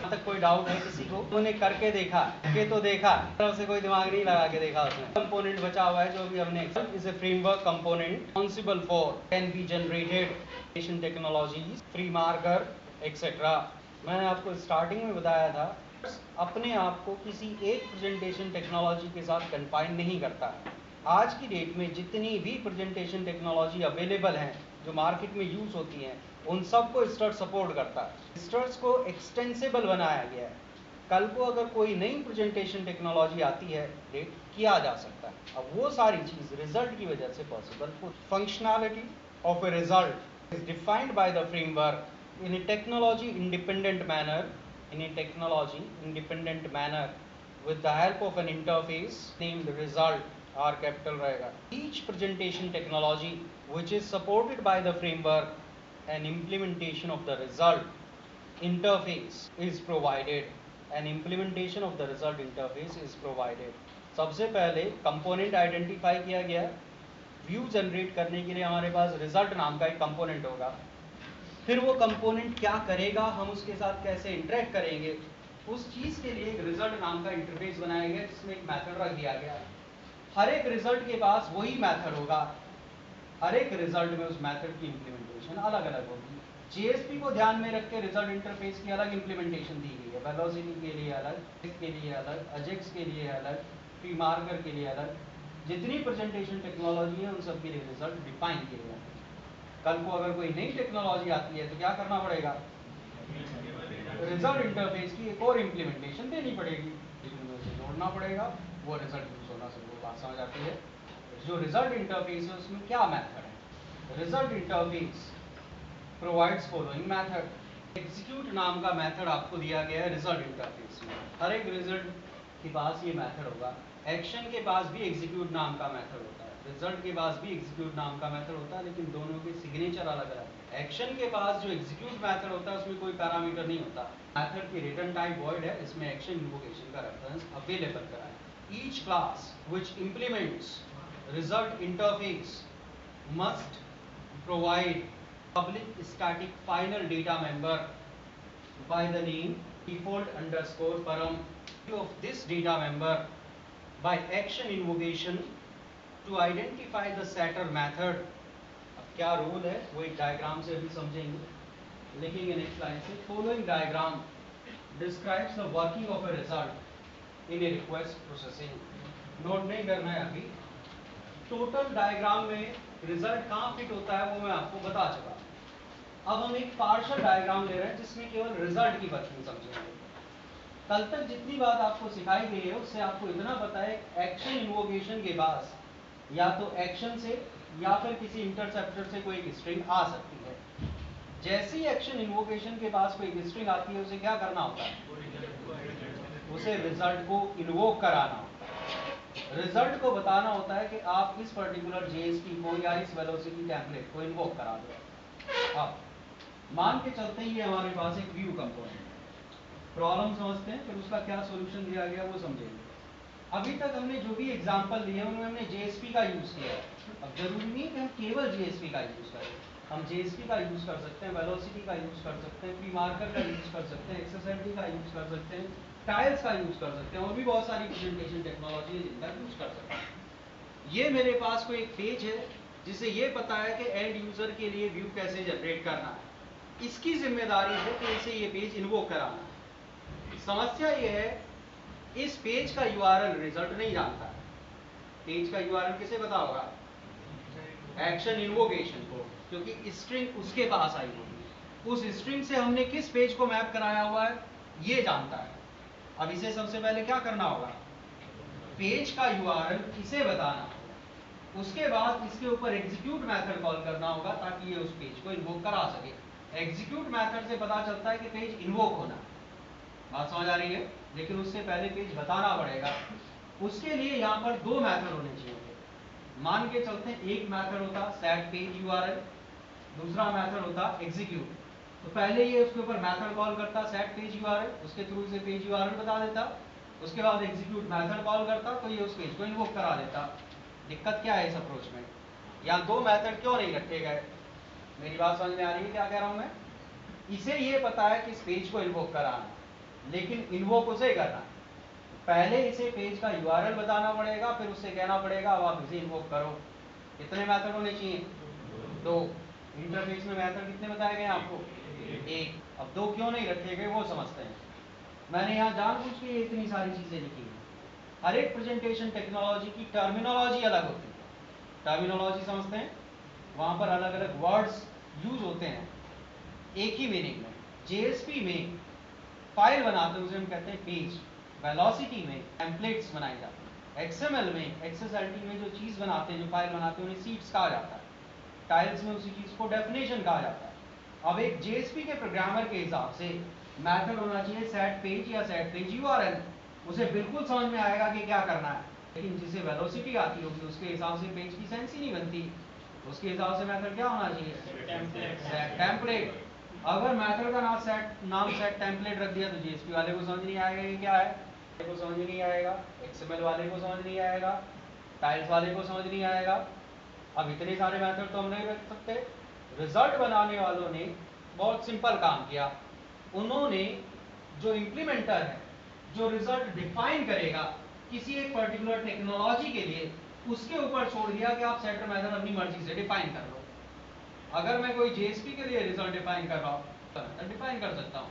तक कोई डाउट है किसी को? उन्होंने करके देखा के तो देखा, से कोई दिमाग नहीं लगा के देखा उसमें। कंपोनेंट बचा हुआ है जो भी हमने is a framework component responsible for can be generated technologies free marker etcetera. मैंने आपको स्टार्टिंग में बताया था, अपने आप को किसी एक प्रेजेंटेशन टेक्नोलॉजी के साथ कन्फाइन नहीं करता है। आज की डेट में जितनी भी प्रेजेंटेशन टेक्नोलॉजी अवेलेबल हैं जो मार्केट में यूज होती हैं, उन सबको स्टर्ट सपोर्ट करता है। स्टर्ट्स को एक्सटेंसिबल बनाया गया है। कल को अगर कोई नई प्रेजेंटेशन टेक्नोलॉजी आती है, डेट किया जा सकता है। अब वो सारी चीज रिजल्ट की वजह से possible. Functionality of a result is defined by the framework in a technology independent manner with the help of an interface named result R capital रहेगा। Each presentation technology which is supported by the framework and implementation of the result interface is provided सबसे पहले component identify किया गया। View generate करने के लिए हमारे पास result नाम का एक कंपोनेंट होगा। फिर वो कंपोनेंट क्या करेगा, हम उसके साथ कैसे इंटरेक्ट करेंगे, उस चीज के लिए एक रिजल्ट नाम का इंटरफेस बनाया गया जिसमें एक मेथड रख दिया गया। हर एक रिजल्ट के पास वही मेथड होगा। हर एक रिजल्ट में उस मेथड की इंप्लीमेंटेशन अलग अलग होगी। जेएसपी को ध्यान में रख के रिजल्ट इंटरफेस की अलग इंप्लीमेंटेशन दी गई है। वेलोसिटी के लिए अलग, के लिए अलग, अजेक्स के लिए अलग, प्री मार्कर के लिए अलग। जितनी प्रेजेंटेशन टेक्नोलॉजी है उन सब के लिए रिजल्ट डिफाइन किए गए हैं। कल को अगर कोई नई टेक्नोलॉजी आती है तो क्या करना पड़ेगा, रिजल्ट इंटरफेस की एक और इंप्लीमेंटेशन देनी पड़ेगी, जोड़ना पड़ेगा। वो रिजल्ट यूज होना से वो बात समझ आती है। जो रिजल्ट इंटरफेस है उसमें क्या मेथड है। Result interface provides following method. Execute नाम का मेथड आपको दिया गया है रिजल्ट इंटरफेस में। हर एक रिजल्ट के पास ये मेथड होगा। एक्शन के पास भी एग्जीक्यूट नाम का मेथड होता है, रिजल्ट के पास भी एग्जीक्यूट नाम का मेथड होता है, लेकिन दोनों के सिग्नेचर अलग अलग है। एक्शन के पास जो एग्जीक्यूट मेथड होता है उसमें कोई पैरामीटर नहीं होता। मेथड की रिटर्न टाइप वॉइड है, इसमें एक्शन इन्वोकेशन का रेफरेंस अवेलेबल करा है। Each class which implements result interface must provide public static final data member by the name default underscore param of this data member by action invocation to identify the setter method। अब क्या rule है वो एक diagram से अभी समझेंगे, लिखेंगे next line से। Following diagram describes the working of a result in A request processing. Note नहीं करना है अभी। टोटल डायग्राम में रिजल्ट कहाँ फिट होता है वो मैं आपको बता चुका। अब हम एक पार्शियल डायग्राम ले रहे हैं जिसमें केवल रिजल्ट की वर्किंग समझेंगे। कल तक जितनी बात आपको सिखाई गई है उससे आपको इतना पता है, एक्शन इन्वोकेशन के पास या तो एक्शन से या फिर किसी इंटरसेप्टर से कोई एक स्ट्रिंग आ सकती है। जैसे ही एक्शन इन्वोकेशन के पास कोई एक स्ट्रिंग आती है उसे क्या करना होता है, उसे रिजल्ट को इन्वोक कराना होता है। रिजल्ट को बताना होता है कि आप इस पर्टिकुलर जेएसपी को या इस वेलोसिटी टेम्पलेट को इन्वोक करा दो। अब मान के चलते ही हमारे पास एक व्यू कंपोनेंट है। प्रॉब्लम समझते हैं, फिर उसका क्या सॉल्यूशन दिया गया वो समझेंगे। अभी तक हमने जो भी एग्जांपल लिए उनमें हमने जेएसपी का यूज किया है। अब जरूरी नहीं कि हम केवल जेएसपी का यूज करें, हम जेएसपी का यूज कर सकते हैं, वेलोसिटी का यूज कर सकते हैं, प्री मार्कर का यूज कर सकते हैं, एक्सेसिबिलिटी का यूज कर सकते हैं, टाइल्स का यूज कर सकते हैं, और भी बहुत सारी प्रेजेंटेशन टेक्नोलॉजी है जिनका यूज कर सकते हैं। ये मेरे पास कोई एक पेज है जिसे ये पता है कि एंड यूजर के लिए व्यू कैसे जनरेट करना है। इसकी जिम्मेदारी है कि इसे ये पेज इन्वोक कराना है। समस्या ये है, इस पेज का यूआरएल रिजल्ट नहीं जानता है। पेज का यूआरएल किसे पता होगा, एक्शन इन्वोकेशन को, क्योंकि स्ट्रिंग उसके पास आई होगी। उस स्ट्रिंग से हमने किस पेज को मैप कराया हुआ है ये जानता है। अब इसे सबसे पहले क्या करना होगा, पेज का यूआरएल इसे बताना होगा। उसके बाद इसके ऊपर एग्जीक्यूट मेथड कॉल करना होगा ताकि ये उस पेज को इन्वोक करा सके। एग्जीक्यूट मेथड से पता चलता है कि पेज इन्वोक होना, बात समझ आ रही है, लेकिन उससे पहले पेज बताना पड़ेगा। उसके लिए यहाँ पर दो मेथड होने चाहिए। मान के चलते हैं एक मेथड होता सेट पेज यूआरएल, दूसरा मेथड होता एग्जीक्यूट। तो पहले ये उसके ऊपर मेथड कॉल करता सेट पेज यूआरएल, उसके थ्रू से पेज यूआरएल बता देता। उसके बाद एग्जीक्यूट मेथड कॉल करता तो ये उस पेज को इन्वोक करा देता। दिक्कत क्या है इस अप्रोच में, यहाँ दो मेथड क्यों नहीं रखे गए, मेरी बात समझ में आ रही है क्या कह रहा हूँ मैं। इसे ये पता है कि इस पेज को इन्वोक कराना, लेकिन इन्वोक उसे करना है। पहले इसे पेज का यूआरएल बताना पड़ेगा, फिर उससे कहना पड़ेगा अब आप इसे इन्वोक करो। कितने मेथड होने चाहिए? 2। इंटरफेस में मेथड कितने बताए गए आपको? 1। अब 2 क्यों नहीं रखे गए वो समझते हैं। मैंने यहाँ जानबूझ के इतनी सारी चीजें लिखी हैं। हर एक प्रेजेंटेशन टेक्नोलॉजी की टर्मिनोलॉजी अलग होती है। टर्मिनोलॉजी समझते हैं? वहां पर अलग अलग वर्ड्स यूज होते हैं एक ही मीनिंग में। जेएसपी में फाइल बनाते हैं उसे हम कहते हैं पेज। वेलोसिटी में टेम्पलेट्स बनाए जाते हैं। एक्सएमएल में, एक्सएसएलटी में जो चीज बनाते हैं, जो फाइल बनाते हैं, उन्हें सीट्स कहा जाता है। टाइल्स में उसी चीज को डेफिनेशन कहा जाता है। अब एक जेएसपी के प्रोग्रामर के हिसाब से मेथड होना चाहिए सेट पेज या सेट पेज यूआरएल। उसे बिल्कुल समझ में आएगा कि क्या करना है। लेकिन जिसे वेलोसिटी आती होगी उसके हिसाब से पेज की सेंस ही नहीं बनती। उसके हिसाब से मेथड क्या होना चाहिए? Set template. अगर मेथड का नाम सेट टेम्पलेट रख दिया तो जेएसपी वाले को समझ नहीं आएगा ये क्या है, को समझ नहीं आएगा, एक्सएमएल वाले को समझ नहीं आएगा, टाइल्स वाले को समझ नहीं आएगा। अब इतने सारे मेथड तो हम नहीं रख सकते। रिजल्ट बनाने वालों ने बहुत सिंपल काम किया। उन्होंने जो इंप्लीमेंटर है, जो रिजल्ट डिफाइन करेगा किसी एक पर्टिकुलर टेक्नोलॉजी के लिए, उसके ऊपर छोड़ दिया कि आप सेटर मेथड अपनी मर्जी से डिफाइन कर लो। अगर मैं कोई जेएसपी के लिए रिजल्ट डिफाइन कर रहा हूँ तो डिफाइन कर सकता हूँ,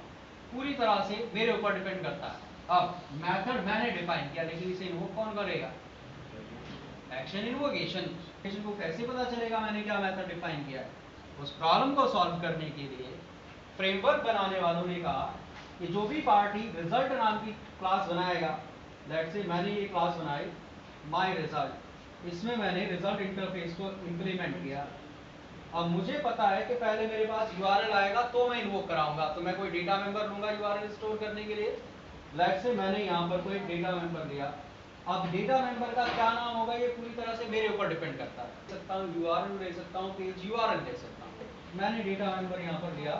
पूरी तरह से मेरे ऊपर डिपेंड करता है। अब मेथड मैंने डिफाइन किया, लेकिन इसे इन्वोक कौन करेगा? Action invocation. को कैसे पता चलेगा मैंने क्या मेथड डिफाइन किया है? उस प्रॉब्लम को सॉल्व करने के लिए फ्रेमवर्क बनाने वालों ने कहा कि जो भी पार्टी रिजल्ट नाम की क्लास बनाएगा, लेट्स से मैंने ये क्लास बनाई माय रिजल्ट, इसमें मैंने रिजल्ट इंटरफेस को इंप्लीमेंट किया। अब मुझे पता है कि पहले मेरे पास यूआरएल आएगा तो मैं इन्वोक कराऊंगा, तो मैं कोई डेटा मेंबर लूंगा यूआरएल स्टोर करने के लिए। लेट्स से मैंने यहाँ पर कोई डेटा मेंबर लिया। अब डेटा मेंबर का क्या नाम होगा ये पूरी तरह से मेरे ऊपर डिपेंड करता है। सकता हूँ यूआरएल ले सकता हूँ, पेज यूआरएल ले सकता हूँ। मैंने डेटा मेंबर यहाँ पर लिया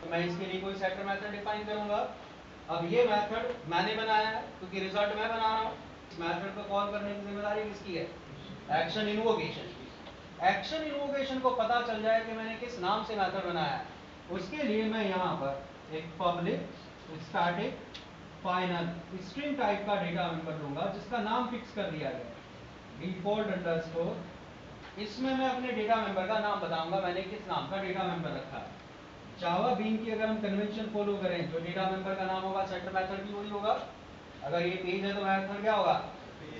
तो मैं इसके लिए कोई सेटर मेथड डिफाइन करूंगा। अब ये मेथड मैंने बनाया है क्योंकि रिजल्ट मैं बना रहा हूँ। इस मेथड को कॉल करने की जिम्मेदारी किसकी है? एक्शन इन्वोकेशन की। एक्शन इन्वोकेशन को पता चल जाए कि मैंने किस नाम से मेथड बनाया है, उसके लिए मैं यहाँ पर एक public static final string type का डेटा मेंबर लूंगा जिसका नाम फिक्स कर दिया गया डिफॉल्ट अंडरस्कोर। इसमें मैं अपने डेटा मेंबर का नाम बताऊंगा मैंने किस नाम का डेटा मेंबर रखा है। जावा बीन की अगर हम कन्वेंशन फॉलो करें, जो डेटा मेंबर का नाम होगा सेटर मेथड भी वही होगा। अगर ये पेज है तो मेथड क्या होगा?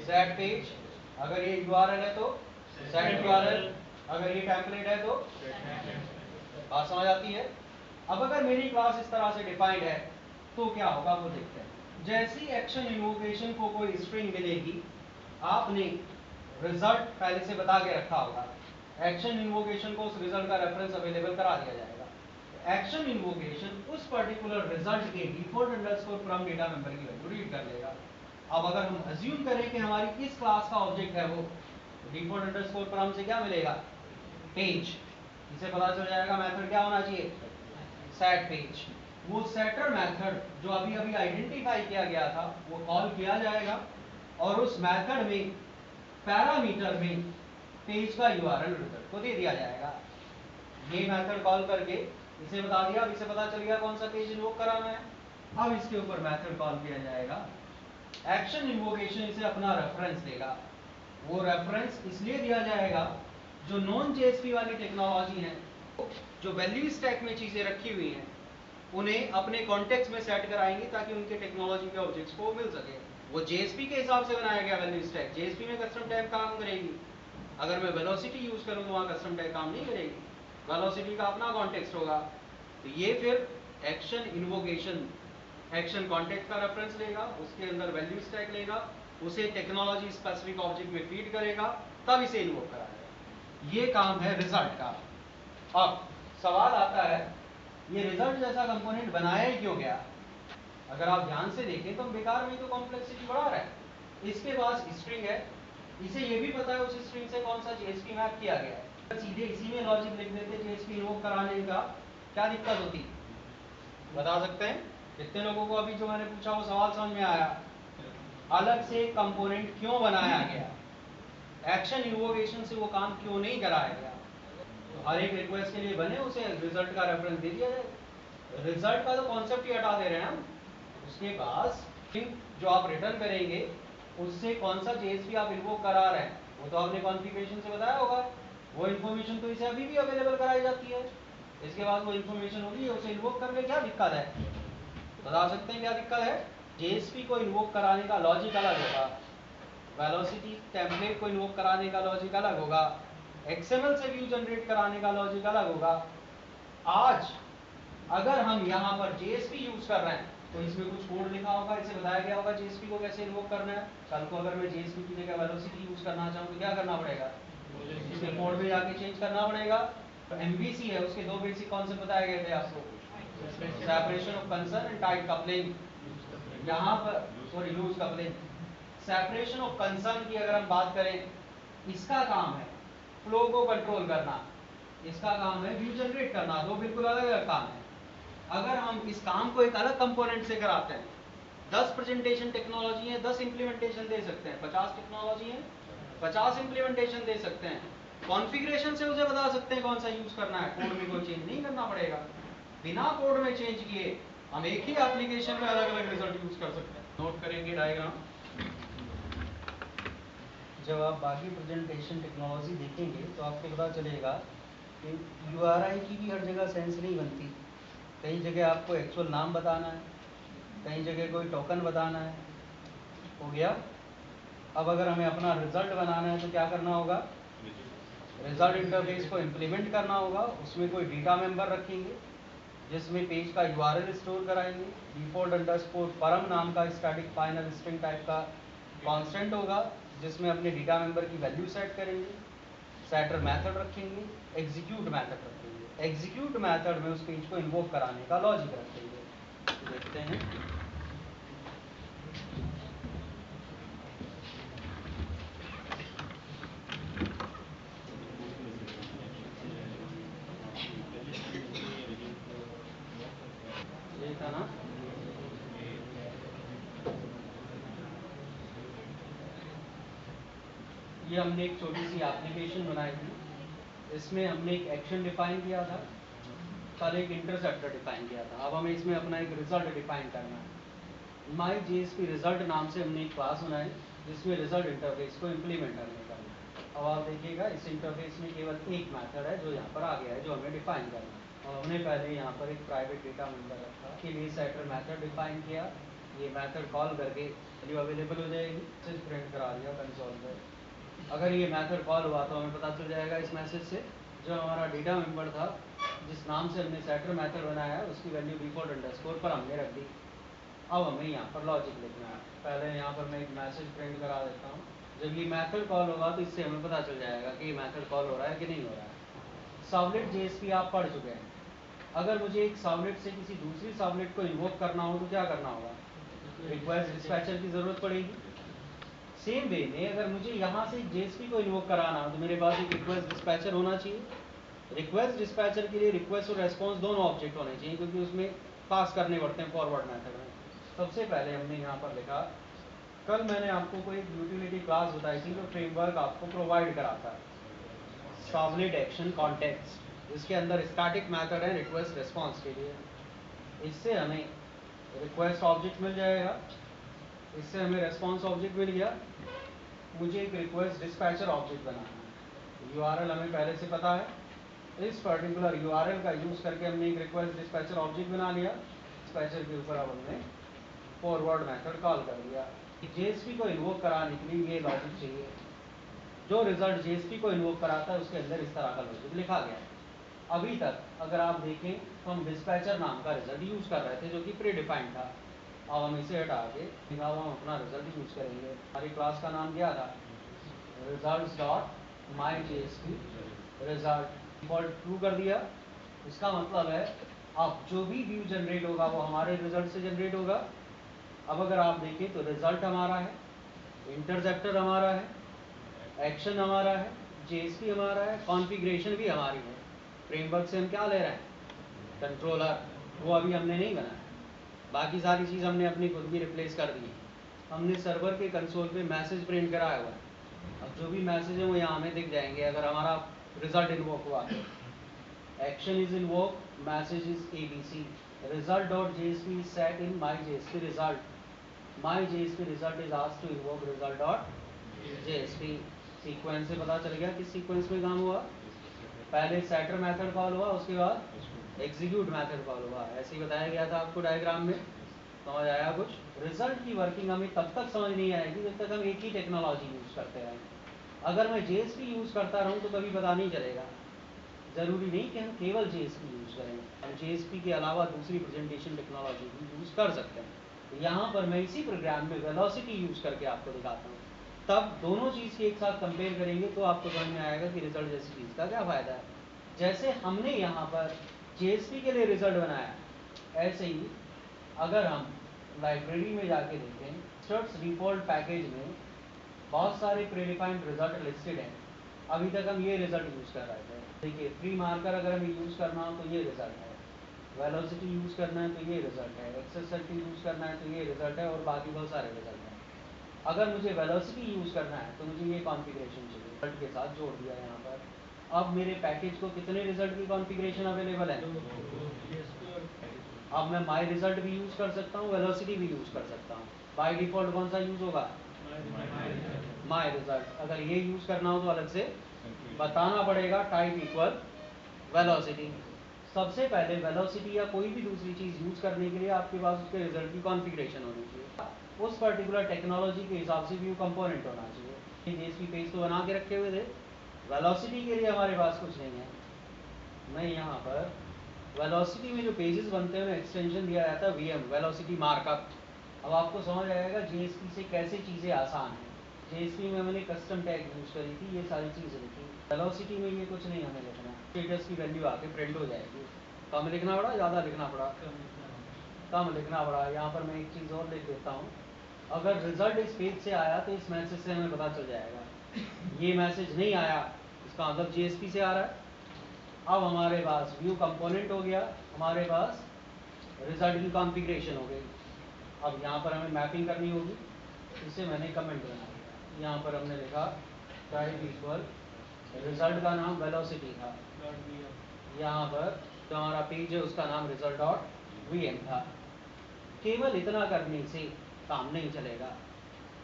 Set page. अगर ये यूआरएल है तो सेट यूआरएल। अगर ये टेम्पलेट है तो बात समझ आती है? अब अगर मेरी क्लास इस तरह से डिफाइंड है तो क्या होगा वो देखते हैं। जैसी एक्शन इन्वोकेशन को कोई स्ट्रिंग मिलेगी, आपने रिजल्ट पहले से बता के रखा होगा, एक्शन इन्वोकेशन को उस रिजल्ट का रेफरेंस अवेलेबल करा दिया जाएगा। एक्शन इन्वोकेशन उस पर्टिकुलर रिजल्ट के default underscore from data member की वैल्यू रीड कर लेगा। अब अगर हम अज्यूम करें कि हमारी इस क्लास का ऑब्जेक्ट है वो, डिफॉल्ट अंडरस्कोर फ्रॉम से क्या मिलेगा? पेज। इसे पता चल जाएगा मेथड क्या होना चाहिए? Set page. वो सेटर मेथड जो अभी अभी आइडेंटिफाई किया गया था वो कॉल किया जाएगा और उस मेथड में पैरामीटर में पेज का यूआरएल रिजल्ट को दे दिया जाएगा। ये मेथड कॉल करके इसे बता दिया, अब इसे पता चल गया कौन सा पेज इन्वोक कराना है। अब इसके ऊपर मेथड कॉल किया जाएगा। एक्शन इन्वोकेशन इसे अपना रेफरेंस देगा। वो रेफरेंस इसलिए दिया जाएगा जो नॉन जेएसपी वाली टेक्नोलॉजी है, जो वैल्यू स्टैक में चीजें रखी हुई हैं, उन्हें अपने कॉन्टेक्स्ट में सेट कराएंगे ताकि उनके टेक्नोलॉजी के ऑब्जेक्ट्स को मिल सके। वो जेएसपी के हिसाब से बनाया गया वैल्यू स्टैक। जेएसपी में कस्टम टैग काम करेगी। अगर मैं वेलोसिटी यूज करूं तो वहां कस्टम टैग काम नहीं करेगी। वेलोसिटी का अपना कॉन्टेक्स्ट होगा। तो ये फिर एक्शन इन्वोकेशन एक्शन कॉन्टेक्स्ट का रेफरेंस लेगा, उसके अंदर वैल्यू स्टैक लेगा, उसे टेक्नोलॉजी स्पेसिफिक ऑब्जेक्ट में फीड करेगा, तब इसे इन्वोक कराएगा। ये काम है रिजल्ट का। अब सवाल आता है ये रिजल्ट जैसा कंपोनेंट बनाया ही क्यों गया? अगर आप ध्यान से देखें तो बेकार में तो कॉम्प्लेक्सिटी बढ़ा रहा है। इसके पास स्ट्रिंग है, इसे ये भी पता है उस स्ट्रिंग से कौन सा जेएसपी मैप किया गया है। सीधे इसी में लॉजिक लिख देते जेएसपी इन्वोक कराने का, क्या दिक्कत होती? बता सकते हैं? कितने लोगों को अभी जो मैंने पूछा वो सवाल समझ में आया? अलग से कंपोनेंट क्यों बनाया गया? एक्शन इन्वोकेशन से वो काम क्यों नहीं कराया गया? तो हर एक रिक्वेस्ट के लिए बने उसे रिजल्ट का रेफरेंस दे दिया जाए। रिजल्ट का तो कॉन्सेप्ट ही हटा दे रहे हैं हम। उसके पास जो आप रिटर्न करेंगे उससे कौन सा जेएसपी आप इन्वोक करा रहे हैं वो तो आपने कॉन्फ़िगरेशन से बताया होगा, वो इन्फॉर्मेशन तो इसे अभी भी अवेलेबल कराई जाती है। इसके बाद वो इन्फॉर्मेशन होगी, उसे इन्वोक करने क्या दिक्कत है, बता सकते हैं क्या दिक्कत है? जेएसपी को इन्वोक कराने का लॉजिक अलग होगा, वेलोसिटी टेम्पलेट को इन्वोक कराने का लॉजिक अलग होगा, एक्सएमएल से व्यू जनरेट कराने का लॉजिक अलग होगा। आज अगर हम यहाँ पर जेएसपी यूज कर रहे हैं तो इसमें कुछ कोड लिखा होगा, इसे बताया गया होगा जेएसपी को कैसे इन्वोक करना है। कल को अगर मैं जेएसपी की जगह वेलोसिटी यूज करना चाहूँ तो क्या करना पड़ेगा, इसके कोड में जाके चेंज करना पड़ेगा। तो एमबीसी है, उसके दो बेसिक कॉन्सेप्ट बताए गए थे आपको, separation of concern and tight coupling. यहाँ पर sorry loose coupling. Separation of concern की अगर हम बात करें, इसका काम है फ्लो को कंट्रोल करना, इसका काम है व्यू जनरेट करना, दो बिल्कुल अलग अलग काम है। अगर हम इस काम को एक अलग कंपोनेंट से कराते हैं, 10 प्रेजेंटेशन टेक्नोलॉजी है, 10 इंप्लीमेंटेशन दे सकते हैं, 50 टेक्नोलॉजी है, 50 इंप्लीमेंटेशन दे सकते हैं, कॉन्फ़िगरेशन से उसे बता सकते हैं कौन सा यूज करना है, कोड में कोई चेंज नहीं करना पड़ेगा। बिना कोड में चेंज किए हम एक ही एप्लीकेशन में अलग अलग रिजल्ट यूज कर सकते हैं। नोट करेंगे डायग्राम, जब आप बाकी प्रेजेंटेशन टेक्नोलॉजी देखेंगे तो आपको पता चलेगा कि यूआरआई की भी हर जगह सेंस नहीं बनती। कई जगह आपको एक्चुअल नाम बताना है, कई जगह कोई टोकन बताना है, हो गया। अब अगर हमें अपना रिजल्ट बनाना है तो क्या करना होगा, रिजल्ट इंटरफेस को इम्प्लीमेंट करना होगा, उसमें कोई डेटा मेंबर रखेंगे जिसमें पेज का यूआरएल स्टोर कराएंगे, डिफॉल्ट अंडरस्कोर परम नाम का स्टैटिक फाइनल स्ट्रिंग टाइप का कांस्टेंट होगा जिसमें अपने डेटा मेंबर की वैल्यू सेट करेंगे, सेटर मेथड रखेंगे, एग्जीक्यूट मेथड रखेंगे, एग्जीक्यूट मेथड में उस पेज को इन्वोक कराने का लॉजिक रखेंगे। तो देखते हैं, ये था ना, ये हमने एक छोटी सी एप्लीकेशन बनाई थी, इसमें हमने एक एक्शन डिफाइन किया था, कल एक इंटरसेप्टर डिफाइन किया था। अब हमें इसमें अपना एक रिजल्ट डिफाइन करना है। माई जेएसपी रिजल्ट नाम से हमने एक क्लास बनाई जिसमें रिजल्ट इंटरफेस को इम्प्लीमेंट करने का है। अब आप देखिएगा इस इंटरफेस में केवल एक मेथड है जो यहाँ पर आ गया है, जो हमें डिफाइन करना है। और हमने पहले यहाँ पर एक प्राइवेट डेटा मेंबर रखा, के लिए सेटर मेथड डिफाइन किया, ये मेथड कॉल करके वैल्यू अवेलेबल हो जाएगी, मैसेज प्रिंट करा दिया कंसोल पर। अगर ये मेथड कॉल हुआ तो हमें पता चल जाएगा इस मैसेज से जो हमारा डेटा मेंबर था जिस नाम से हमने सेटर मेथड बनाया है उसकी वैल्यू डिफॉल्ट अंडरस्कोर पर हमने रख दी। अब हमें यहाँ पर लॉजिक लिखना है। पहले यहाँ पर मैं एक मैसेज प्रिंट करा देता हूँ, जब ये मेथड कॉल होगा तो इससे हमें पता चल जाएगा कि ये मेथड कॉल हो रहा है कि नहीं हो रहा है। सर्वलेट जेएसपी आप पढ़ चुके हैं, अगर मुझे एक सर्वलेट से किसी दूसरी सर्वलेट को इन्वोक करना हो तो क्या करना होगा, रिक्वेस्ट डिस्पैचर की जरूरत पड़ेगी। सेम वे में अगर मुझे यहाँ से जेएसपी को इन्वोक कराना हो तो मेरे पास एक रिक्वेस्ट डिस्पैचर होना चाहिए। रिक्वेस्ट डिस्पैचर के लिए रिक्वेस्ट और रेस्पॉन्स दोनों ऑब्जेक्ट होने चाहिए क्योंकि उसमें पास करने पड़ते हैं फॉरवर्ड मेथड में। सबसे पहले हमने यहाँ पर लिखा, कल मैंने आपको कोई एक यूटिलिटी क्लास बताई थी जो फ्रेमवर्क आपको प्रोवाइड कराता है, सर्वलेट एक्शन कॉन्टेक्स्ट, जिसके अंदर स्टैटिक मेथड है रिक्वेस्ट रेस्पॉन्स के लिए। इससे हमें रिक्वेस्ट ऑब्जेक्ट मिल जाएगा, इससे हमें रेस्पॉन्स ऑब्जेक्ट मिल गया। मुझे एक रिक्वेस्ट डिस्पैचर ऑब्जेक्ट बनाना है, यूआरएल हमें पहले से पता है, इस पर्टिकुलर यूआरएल का यूज करके हमने एक रिक्वेस्ट डिस्पैचर ऑब्जेक्ट बना लिया। डिस्पैचर के ऊपर अब हमने फॉरवर्ड मेथड कॉल कर दिया। जेएसपी को इन्वोक कराने के लिए ये लॉजिक चाहिए, जो रिजल्ट जेएसपी को इन्वोक कराता है उसके अंदर इस तरह का लॉजिक लिखा गया है। अभी तक अगर आप देखें तो हम डिस्पैचर नाम का रिजल्ट यूज कर रहे थे जो कि प्री डिफाइंड था। अब हम इसे हटा के हम अपना रिजल्ट यूज करेंगे। हमारी क्लास का नाम क्या था, रिजल्ट्स डॉट माई जेएसपी रिजल्ट, डिफॉल्ट ट्रू कर दिया। इसका मतलब है अब जो भी व्यू जनरेट होगा वो हमारे रिजल्ट से जनरेट होगा। अब अगर आप देखें तो रिजल्ट हमारा है, इंटरसेप्टर हमारा है, एक्शन हमारा है, जेएसपी हमारा है, कॉन्फ़िगरेशन भी हमारी है। फ्रेमवर्क से हम क्या ले रहे हैं, कंट्रोलर, वो अभी हमने नहीं बनाया, बाकी सारी चीज़ हमने अपनी खुद भी रिप्लेस कर दी। हमने सर्वर के कंसोल पे मैसेज प्रिंट कराया हुआ है, अब जो भी मैसेज है वो यहाँ हमें दिख जाएंगे अगर हमारा रिजल्ट इन्वोक हुआ। Action is invoke, message is ABC, result.jsp is set in my.jsp result. My.jsp result is asked to invoke result.jsp. Sequence से पता चल गया किस सीक्वेंस में काम हुआ, पहले सेटर मेथड कॉल हुआ, उसके बाद एग्जीक्यूट मेथड कॉल हुआ। ऐसे ही बताया गया था आपको डायग्राम में, समझ आया कुछ? रिजल्ट की वर्किंग हमें तब तक समझ नहीं आएगी जब तक हम एक ही टेक्नोलॉजी यूज़ करते रहें। अगर मैं JSP यूज़ करता रहूँ तो कभी पता नहीं चलेगा। ज़रूरी नहीं कि हम केवल JSP यूज़ करें, हम JSP के अलावा दूसरी प्रेजेंटेशन टेक्नोलॉजी भी यूज़ कर सकते हैं। यहाँ पर मैं इसी प्रोग्राम में वेलोसिटी यूज़ करके आपको दिखाता हूँ, तब दोनों चीज़ के एक साथ कंपेयर करेंगे तो आपको समझ में आएगा कि रिजल्ट जैसी चीज़ का क्या फ़ायदा है। जैसे हमने यहाँ पर JSP के लिए रिजल्ट बनाया, ऐसे ही अगर हम लाइब्रेरी में जाके देखें, स्ट्रक्ट्स डिफ़ॉल्ट पैकेज में बहुत सारे प्रीडिफाइंड रिजल्ट लिस्टेड हैं। अभी तक हम ये रिजल्ट यूज़ कर रहे थे। देखिए, फ्री मार्कर अगर हमें यूज़ करना हो तो ये रिजल्ट है, वेलोसिटी यूज़ करना है तो ये रिजल्ट है, एक्सेसिविटी यूज़ करना है तो ये रिजल्ट है, और बाकी बहुत सारे रिजल्ट हैं। अगर मुझे वेलोसिटी यूज़ करना है तो मुझे ये कॉन्फ़िगरेशन चाहिए, रिजल्ट के साथ जोड़ दिया यहाँ पर। अब मेरे पैकेज को कितने रिजल्ट की कॉन्फ़िगरेशन अवेलेबल है? अब मैं माई रिजल्ट भी यूज़ कर सकता हूँ, वेलोसिटी भी यूज़ कर सकता हूँ। बाय डिफ़ॉल्ट कौन सा यूज़ होगा? माई रिजल्ट। अगर ये यूज़ करना हो तो अलग से बताना पड़ेगा, टाइप इक्वल वेलोसिटी। सबसे पहले वेलोसिटी या कोई भी दूसरी चीज़ यूज़ करने के लिए आपके पास उसके रिजल्ट की कॉन्फ़िगरेशन होनी चाहिए, उस पर्टिकुलर टेक्नोलॉजी के हिसाब से व्यू कंपोनेंट होना चाहिए। JSP पेज तो बना के रखे हुए थे, वेलोसिटी के लिए हमारे पास कुछ नहीं है। मैं यहाँ पर वेलोसिटी में जो पेजेस बनते हैं उन्हें एक्सटेंशन दिया जाता है VM, वेलोसिटी मार्कअप। अब आपको समझ आएगा JSP से कैसे चीज़ें आसान हैं। JSP में मैंने कस्टम टैग यूज़ करी थी, ये सारी चीज़ें लिखी। वेलोसिटी में ये कुछ नहीं हमें लिखना, स्टेटस की वैल्यू आके प्रिंट हो जाएगी। कम लिखना पड़ा, ज़्यादा लिखना पड़ा? कम लिखना पड़ा। यहाँ पर मैं एक चीज़ और लिख देता हूँ, अगर रिजल्ट इस पेज से आया तो इस मैसेज से हमें पता चल जाएगा। ये मैसेज नहीं आया, इसका मतलब JSP से आ रहा है। अब हमारे पास व्यू कंपोनेंट हो गया, हमारे पास रिजल्ट की कॉन्फ़िगरेशन हो गई। अब यहाँ पर हमें मैपिंग करनी होगी, इसे मैंने कमेंट बना दिया। यहाँ पर हमने लिखा टाइप इक्वल, रिजल्ट का नाम वेलोसिटी था, यहाँ पर जो हमारा पेज है उसका नाम रिजल्ट डॉट VM था। केवल इतना करने से काम नहीं चलेगा,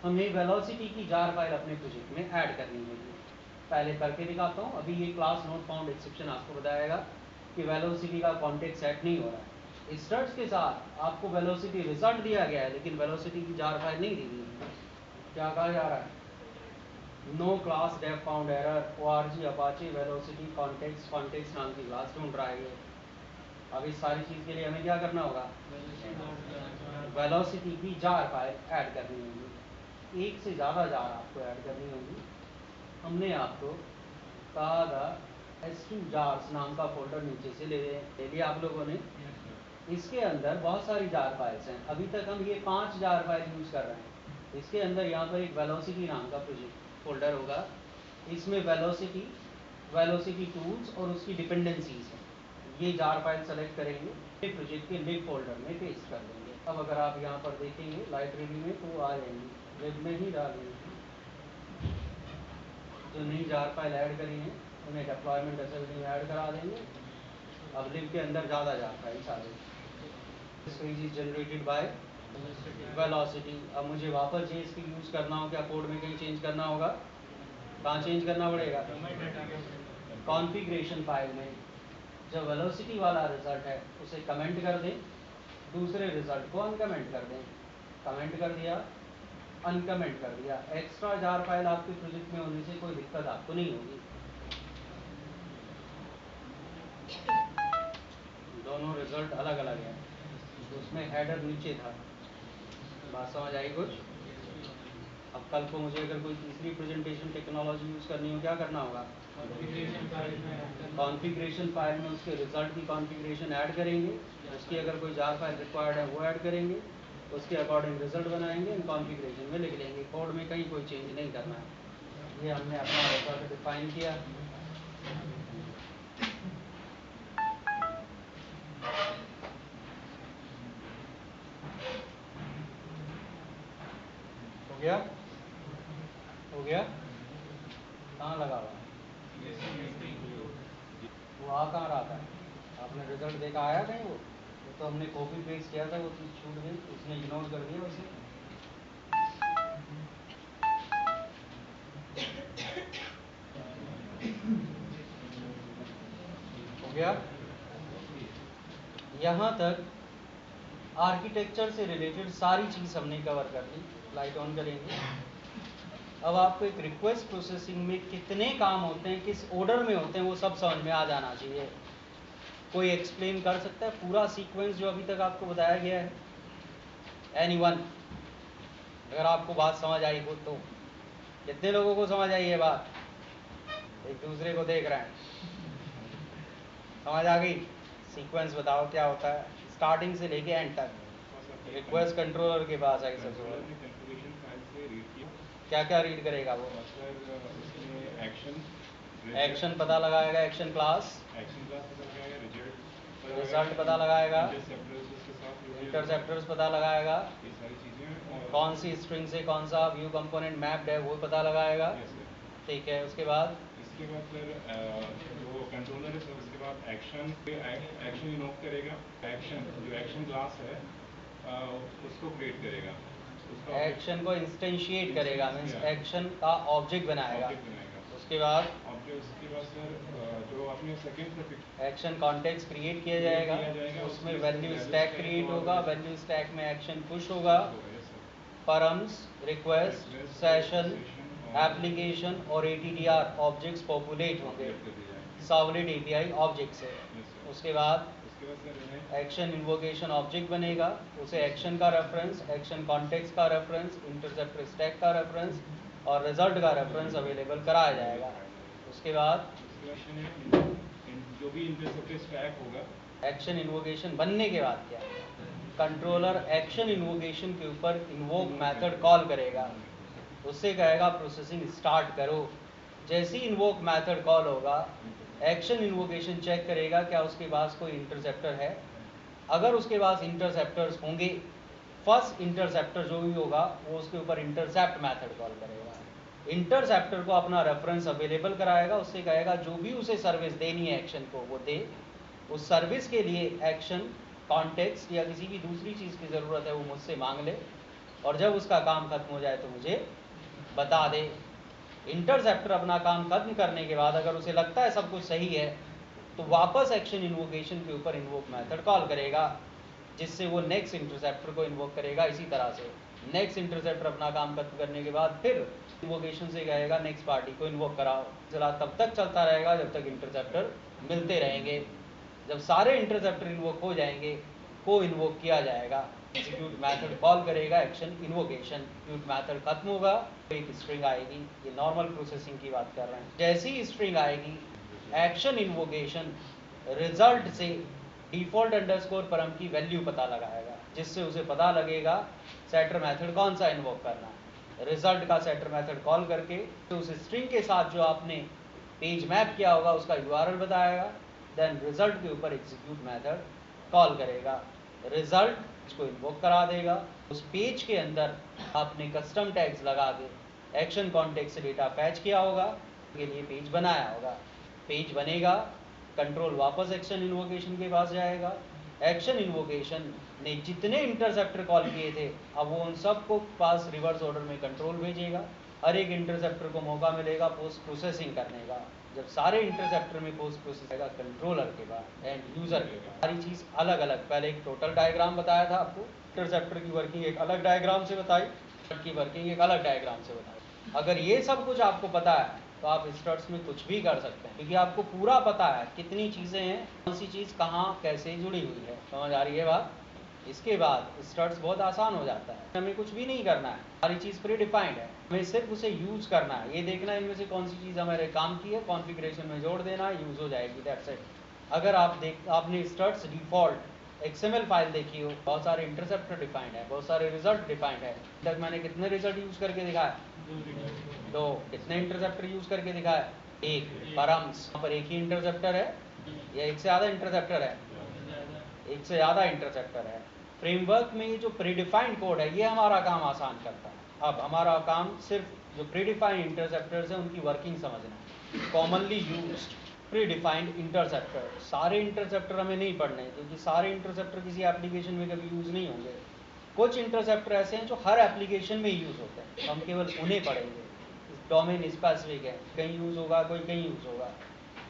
हमें वेलोसिटी की जार फाइल अपने प्रोजेक्ट में ऐड करनी होगी। पहले करके दिखाता हूँ। अभी ये क्लास नोट फाउंड एक्सेप्शन आपको बताएगा कि वेलोसिटी का कॉन्टेक्स्ट सेट नहीं हो रहा है। स्टड्स के साथ आपको वेलोसिटी रिजल्ट दिया गया है, लेकिन वेलोसिटी की जार फाइल नहीं दी गई। क्या कहा जा रहा है? No class def found error, ORG Apache velocity context नाम की क्लास ढूंढ रहा है ये। अब इस सारी चीज़ के लिए हमें क्या करना होगा? वेलोसिटी की जार फाइल ऐड करनी होगी, एक से ज़्यादा जार आपको ऐड करनी होगी। हमने आपको कहा था S2 जार्स नाम का फोल्डर नीचे से ले लिया आप लोगों ने। इसके अंदर बहुत सारी जार फाइल्स हैं, अभी तक हम ये 5 जार फाइल यूज़ कर रहे हैं। इसके अंदर यहाँ पर एक वेलोसिटी नाम का प्रोजेक्ट फोल्डर होगा, इसमें वेलोसिटी, वेलोसिटी टूल्स और उसकी डिपेंडेंसीज हैं। ये जार फाइल सेलेक्ट करेंगे, ये प्रोजेक्ट के लिब फोल्डर में पेस्ट कर देंगे। अब अगर आप यहाँ पर देखेंगे लाइब्रेरी में तो आ जाएंगी, लिब में ही डालेंगे। जो नई जार फाइल ऐड करी हैं उन्हें डिप्लॉयमेंट असेंबली में ऐड करा देंगे। अब लिब के अंदर ज़्यादा जार फाइल्स आ गई। This page is generated by velocity. अब मुझे वापस JSP यूज़ करना हो, क्या कोड में कहीं चेंज करना होगा? कहाँ चेंज करना पड़ेगा? कॉन्फ़िगरेशन फाइल में। जो वेलोसिटी वाला रिजल्ट है उसे कमेंट कर दें, दूसरे रिजल्ट को अनकमेंट कर दें। कमेंट कर दिया, अनकमेंट कर दिया। एक्स्ट्रा जार फाइल आपके प्रोजेक्ट में होने से कोई दिक्कत आपको नहीं होगी। दोनों रिजल्ट अलग अलग हैं, उसमें हेडर नीचे था। बात समझ आई कुछ? अब कल को मुझे अगर कोई तीसरी प्रेजेंटेशन टेक्नोलॉजी यूज़ करनी हो, क्या करना होगा? कॉन्फ़िगरेशन फाइल में उसके रिजल्ट की कॉन्फ़िगरेशन ऐड करेंगे, उसकी अगर कोई जार फाइल रिक्वायर्ड है वो ऐड करेंगे, उसके अकॉर्डिंग रिजल्ट बनाएंगे, इन कॉन्फ़िगरेशन में लिख लेंगे। कोड में कहीं कोई चेंज नहीं करना है। ये हमने अपना रिजल्ट डिफाइन किया। हो गया? हो गया? कहाँ लगा हुआ? वो आ कहाँ रहा था? आपने रिजल्ट देखा, आया कहीं वो? तो हमने कॉपी पेस्ट किया था, वो चीज़ छूट गई, उसने इग्नोर कर दिया उसे। हो गया। यहाँ तक आर्किटेक्चर से रिलेटेड सारी चीज़ हमने कवर कर ली। लाइट ऑन करेंगे। अब आपको एक रिक्वेस्ट प्रोसेसिंग में कितने काम होते हैं, किस ऑर्डर में होते हैं, वो सब समझ में आ जाना चाहिए। कोई एक्सप्लेन कर सकता है पूरा सीक्वेंस जो अभी तक आपको बताया गया है? एनीवन? अगर आपको बात समझ आई हो तो। कितने लोगों को समझ आई है बात? एक दूसरे को देख रहे हैं। समझ आ गई? सीक्वेंस बताओ क्या होता है स्टार्टिंग से लेके एंड तक। रिक्वेस्ट कंट्रोलर के पास आई सबसे पहले क्या क्या रीड करेगा वो? एक्शन पता लगाएगा, एक्शन क्लास रिजल्ट पता लगाएगा, इंटरसेप्टर्स पता लगाएगा, कौन सी स्ट्रिंग से कौन सा व्यू कंपोनेंट मैप्ड है वो पता लगाएगा। ठीक है, उसके बाद फिर जो कंट्रोलर है सर उसके बाद एक्शन इन्वोक करेगा। एक्शन जो एक्शन क्लास है उसको क्रिएट करेगा, एक्शन को इंस्टेंशिएट करेगा, मीन्स एक्शन का ऑब्जेक्ट बनाएगा। उसके बाद सर जो अपने सेकंड एक्शन कॉन्टेक्स्ट क्रिएट किया जाएगा, उसमें वैल्यू स्टैक क्रिएट होगा, वैल्यू स्टैक में एक्शन पुश होगा, परम्स, रिक्वेस्ट, सेशन, एप्लीकेशन और एटीटीआर ऑब्जेक्ट्स पॉपुलेट होंगे सॉलिड एपीआई ऑब्जेक्ट से। उसके बाद एक्शन इन्वोकेशन ऑब्जेक्ट बनेगा, उसे एक्शन का रेफरेंस, एक्शन कॉन्टेक्स्ट का रेफरेंस, इंटरसेप्टर स्टैक का रेफरेंस और रिजल्ट का रेफरेंस अवेलेबल कराया जाएगा। उसके बाद जो भी इंटरसेप्टर स्टैक होगा, एक्शन इन्वोकेशन बनने के बाद क्या कंट्रोलर एक्शन इन्वोकेशन के ऊपर इन्वोक मेथड कॉल करेगा, उससे कहेगा प्रोसेसिंग स्टार्ट करो। जैसे ही इन्वोक मेथड कॉल होगा एक्शन इन्वोकेशन चेक करेगा क्या उसके पास कोई इंटरसेप्टर है। अगर उसके पास इंटरसेप्टर्स होंगे, फर्स्ट इंटरसेप्टर जो भी होगा वो उसके ऊपर इंटरसेप्ट मेथड कॉल करेगा, इंटरसेप्टर को अपना रेफरेंस अवेलेबल कराएगा, उससे कहेगा जो भी उसे सर्विस देनी है एक्शन को वो दे, उस सर्विस के लिए एक्शन कॉन्टेक्स्ट या किसी भी दूसरी चीज़ की ज़रूरत है वो मुझसे मांग ले, और जब उसका काम खत्म हो जाए तो मुझे बता दे। इंटरसेप्टर अपना काम खत्म करने के बाद अगर उसे लगता है सब कुछ सही है तो वापस एक्शन इन्वोकेशन के ऊपर इन्वोक मेथड कॉल करेगा, जिससे वो नेक्स्ट इंटरसेप्टर को इन्वोक करेगा। इसी तरह से नेक्स्ट इंटरसेप्टर अपना काम खत्म करने के बाद फिर इन्वोकेशन से कहेगा नेक्स्ट पार्टी को इन्वोक कराओ। चला तब तक चलता रहेगा जब तक इंटरसेप्टर मिलते रहेंगे। जब सारे इंटरसेप्टर इन्वोक हो जाएंगे को इन्वोक किया जाएगा, एग्जीक्यूट मेथड कॉल करेगा एक्शन इन्वोकेशन, एग्जीक्यूट मेथड खत्म होगा तो एक स्ट्रिंग आएगी। ये नॉर्मल प्रोसेसिंग की बात कर रहे हैं। जैसी ही स्ट्रिंग आएगी एक्शन इन्वोकेशन रिजल्ट से डिफॉल्ट अंडरस्कोर परम की वैल्यू पता लगाएगा, जिससे उसे पता लगेगा सेटर मेथड कौन सा इन्वोक करना है। रिजल्ट का सेटर मेथड कॉल करके तो उस स्ट्रिंग के साथ जो आपने पेज मैप किया होगा उसका यूआरएल बताएगा, देन रिजल्ट के ऊपर एग्जीक्यूट मेथड कॉल करेगा, रिजल्ट को इन्वोक करा देगा। उस पेज के अंदर आपने कस्टम टैग्स लगा के एक्शन कॉन्टेक्स्ट से डेटा फैच किया होगा, के लिए पेज बनाया होगा। पेज बनेगा, कंट्रोल वापस एक्शन इन्वोकेशन के पास जाएगा, एक्शन इन्वोकेशन ने जितने इंटरसेप्टर कॉल किए थे अब वो उन सबको पास रिवर्स ऑर्डर में कंट्रोल भेजेगा। हर एक इंटरसेप्टर को मौका मिलेगा पोस्ट प्रोसेसिंग करने का। जब सारे इंटरसेप्टर में पोस्ट प्रोसेस आएगा कंट्रोलर के बाद एंड यूजर के बाद, सारी चीज़ अलग अलग। पहले एक टोटल डायग्राम बताया था आपको, इंटरसेप्टर की वर्किंग एक अलग डायग्राम से बताई, की वर्किंग एक अलग डायग्राम से बताई। अगर ये सब कुछ आपको पता है तो आप स्टड्स में कुछ भी कर सकते हैं, क्योंकि आपको पूरा पता है कितनी चीज़ें हैं, कौन सी चीज़ कहाँ कैसे जुड़ी हुई है। समझ आ रही है बात? इसके बाद स्टड्स बहुत आसान हो जाता है, हमें कुछ भी नहीं करना है, सारी चीज़ प्री डिफाइंड है, हमें सिर्फ उसे यूज़ करना है। ये देखना है इनमें से कौन सी चीज़ हमारे काम की है, कॉन्फ़िगरेशन में जोड़ देना, यूज़ हो जाएगी, दैट्स इट। अगर आपने स्टड्स डिफ़ॉल्ट एक्सएमएल फाइल देखी हो, बहुत सारे इंटरसेप्टर डिफाइंड है, बहुत सारे रिजल्ट डिफाइंड है। तक मैंने कितने रिजल्ट यूज़ करके दिखाया? दो। कितने इंटरसेप्टर यूज़ करके दिखाया? एक। परम्स पर एक ही इंटरसेप्टर है या एक से ज़्यादा इंटरसेप्टर है? एक से ज़्यादा इंटरसेप्टर है। फ्रेमवर्क में ये जो प्रीडिफाइंड कोड है ये हमारा काम आसान करता है। अब हमारा काम सिर्फ जो प्रीडिफाइंड इंटरसेप्टर्स हैं उनकी वर्किंग समझना है, commonly used pre defined interceptor. सारे इंटरसेप्टर हमें नहीं पढ़ने क्योंकि सारे इंटरसेप्टर किसी एप्लीकेशन में कभी यूज़ नहीं होंगे। कुछ इंटरसेप्टर ऐसे हैं जो हर एप्लीकेशन में यूज़ होते हैं, तो हम केवल उन्हें पढ़ेंगे। डोमेन स्पेसिफिक है, कहीं यूज़ होगा कोई कहीं यूज़ होगा।